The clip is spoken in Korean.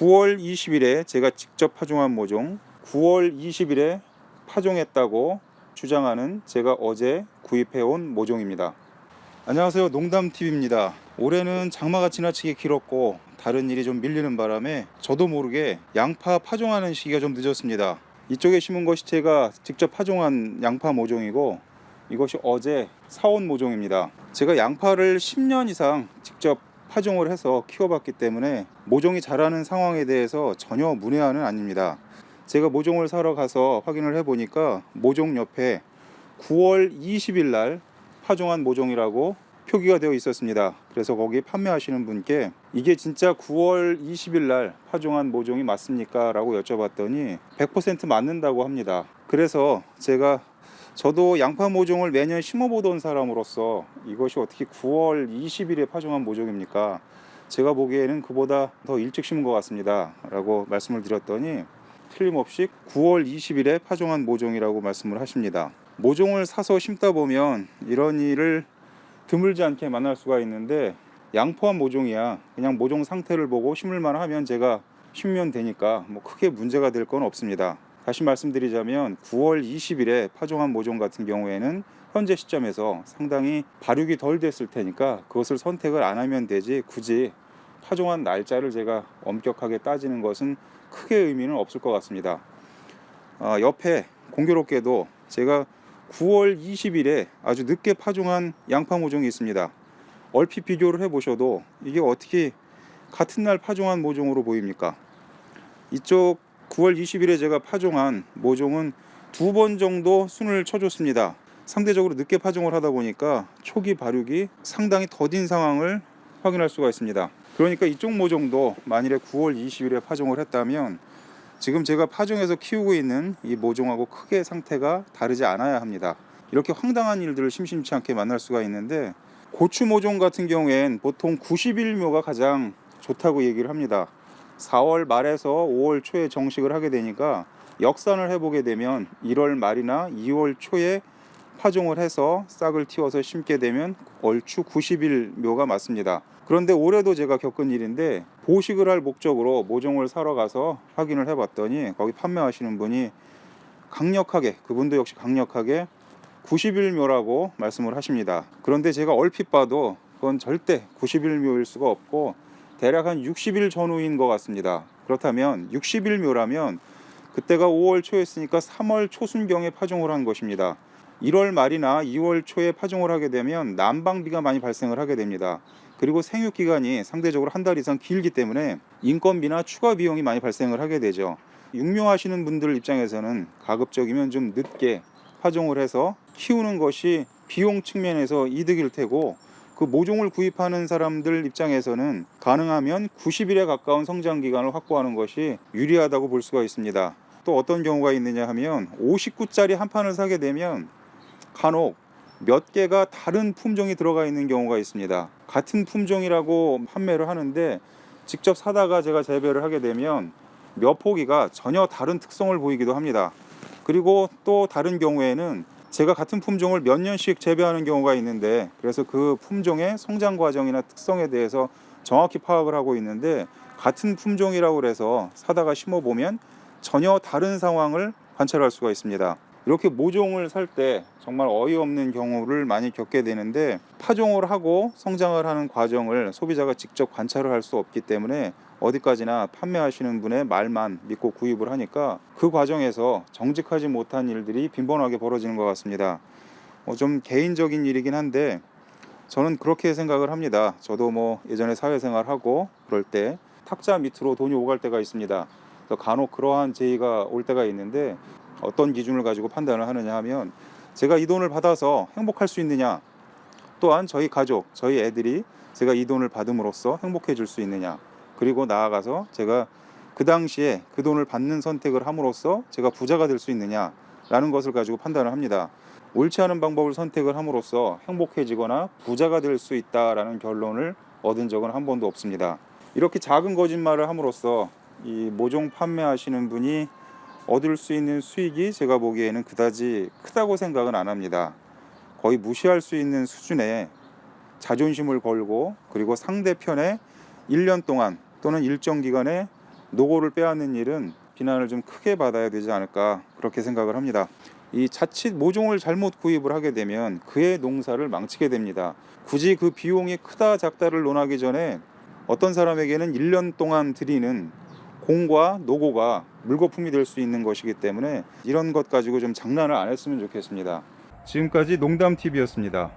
9월 20일에 제가 직접 파종한 모종 9월 20일에 파종했다고 주장하는 제가 어제 구입해온 모종입니다. 안녕하세요, 농담TV입니다. 올해는 장마가 지나치게 길었고 다른 일이 좀 밀리는 바람에 저도 모르게 양파 파종하는 시기가 좀 늦었습니다. 이쪽에 심은 것이 제가 직접 파종한 양파 모종이고 이것이 어제 사온 모종입니다. 제가 양파를 10년 이상 직접 파종을 해서 키워봤기 때문에 모종이 자라는 상황에 대해서 전혀 문외한은 아닙니다. 제가 모종을 사러 가서 확인을 해보니까 모종 옆에 9월 20일 날 파종한 모종이라고 표기가 되어 있었습니다. 그래서 거기 판매하시는 분께 이게 진짜 9월 20일 날 파종한 모종이 맞습니까? 라고 여쭤봤더니 100% 맞는다고 합니다. 그래서 저도 양파 모종을 매년 심어보던 사람으로서 이것이 어떻게 9월 20일에 파종한 모종입니까? 제가 보기에는 그보다 더 일찍 심은 것 같습니다 라고 말씀을 드렸더니 틀림없이 9월 20일에 파종한 모종이라고 말씀을 하십니다. 모종을 사서 심다 보면 이런 일을 드물지 않게 만날 수가 있는데, 양포한 모종이야 그냥 모종 상태를 보고 심을만 하면 제가 심으면 되니까 뭐 크게 문제가 될 건 없습니다. 다시 말씀드리자면 9월 20일에 파종한 모종 같은 경우에는 현재 시점에서 상당히 발육이 덜 됐을 테니까 그것을 선택을 안 하면 되지, 굳이 파종한 날짜를 제가 엄격하게 따지는 것은 크게 의미는 없을 것 같습니다. 옆에 공교롭게도 제가 9월 20일에 아주 늦게 파종한 양파 모종이 있습니다. 얼핏 비교를 해보셔도 이게 어떻게 같은 날 파종한 모종으로 보입니까? 이쪽 9월 20일에 제가 파종한 모종은 2번 정도 순을 쳐줬습니다. 상대적으로 늦게 파종을 하다 보니까 초기 발육이 상당히 더딘 상황을 확인할 수가 있습니다. 그러니까 이쪽 모종도 만일에 9월 20일에 파종을 했다면 지금 제가 파종해서 키우고 있는 이 모종하고 크게 상태가 다르지 않아야 합니다. 이렇게 황당한 일들을 심심치 않게 만날 수가 있는데, 고추 모종 같은 경우엔 보통 90일묘가 가장 좋다고 얘기를 합니다. 4월 말에서 5월 초에 정식을 하게 되니까 역산을 해보게 되면 1월 말이나 2월 초에 파종을 해서 싹을 틔워서 심게 되면 얼추 90일 묘가 맞습니다. 그런데 올해도 제가 겪은 일인데, 보식을 할 목적으로 모종을 사러 가서 확인을 해봤더니 거기 판매하시는 분이 강력하게, 그분도 역시 강력하게 90일 묘라고 말씀을 하십니다. 그런데 제가 얼핏 봐도 그건 절대 90일 묘일 수가 없고 대략 한 60일 전후인 것 같습니다. 그렇다면 60일 묘라면 그때가 5월 초였으니까 3월 초순경에 파종을 한 것입니다. 1월 말이나 2월 초에 파종을 하게 되면 난방비가 많이 발생을 하게 됩니다. 그리고 생육 기간이 상대적으로 한 달 이상 길기 때문에 인건비나 추가 비용이 많이 발생을 하게 되죠. 육묘하시는 분들 입장에서는 가급적이면 좀 늦게 파종을 해서 키우는 것이 비용 측면에서 이득일 테고, 그 모종을 구입하는 사람들 입장에서는 가능하면 90일에 가까운 성장 기간을 확보하는 것이 유리하다고 볼 수가 있습니다. 또 어떤 경우가 있느냐 하면 59짜리 한 판을 사게 되면 간혹 몇 개가 다른 품종이 들어가 있는 경우가 있습니다. 같은 품종이라고 판매를 하는데 직접 사다가 제가 재배를 하게 되면 몇 포기가 전혀 다른 특성을 보이기도 합니다. 그리고 또 다른 경우에는 제가 같은 품종을 몇 년씩 재배하는 경우가 있는데, 그래서 그 품종의 성장 과정이나 특성에 대해서 정확히 파악을 하고 있는데, 같은 품종이라고 해서 사다가 심어보면 전혀 다른 상황을 관찰할 수가 있습니다. 이렇게 모종을 살 때 정말 어이없는 경우를 많이 겪게 되는데, 파종을 하고 성장을 하는 과정을 소비자가 직접 관찰을 할 수 없기 때문에 어디까지나 판매하시는 분의 말만 믿고 구입을 하니까 그 과정에서 정직하지 못한 일들이 빈번하게 벌어지는 것 같습니다. 좀 개인적인 일이긴 한데 저는 그렇게 생각을 합니다. 저도 뭐 예전에 사회생활하고 그럴 때 탁자 밑으로 돈이 오갈 때가 있습니다. 그래서 간혹 그러한 제의가 올 때가 있는데, 어떤 기준을 가지고 판단을 하느냐 하면 제가 이 돈을 받아서 행복할 수 있느냐, 또한 저희 가족, 저희 애들이 제가 이 돈을 받음으로써 행복해질 수 있느냐, 그리고 나아가서 제가 그 당시에 그 돈을 받는 선택을 함으로써 제가 부자가 될 수 있느냐라는 것을 가지고 판단을 합니다. 옳지 않은 방법을 선택을 함으로써 행복해지거나 부자가 될 수 있다라는 결론을 얻은 적은 한 번도 없습니다. 이렇게 작은 거짓말을 함으로써 이 모종 판매하시는 분이 얻을 수 있는 수익이 제가 보기에는 그다지 크다고 생각은 안 합니다. 거의 무시할 수 있는 수준의 자존심을 걸고, 그리고 상대편의 1년 동안 또는 일정 기간의 노고를 빼앗는 일은 비난을 좀 크게 받아야 되지 않을까 그렇게 생각을 합니다. 이 자칫 모종을 잘못 구입을 하게 되면 그의 농사를 망치게 됩니다. 굳이 그 비용이 크다 작다를 논하기 전에 어떤 사람에게는 1년 동안 들이는 공과 노고가 물거품이 될 수 있는 것이기 때문에 이런 것 가지고 좀 장난을 안 했으면 좋겠습니다. 지금까지 농담TV였습니다.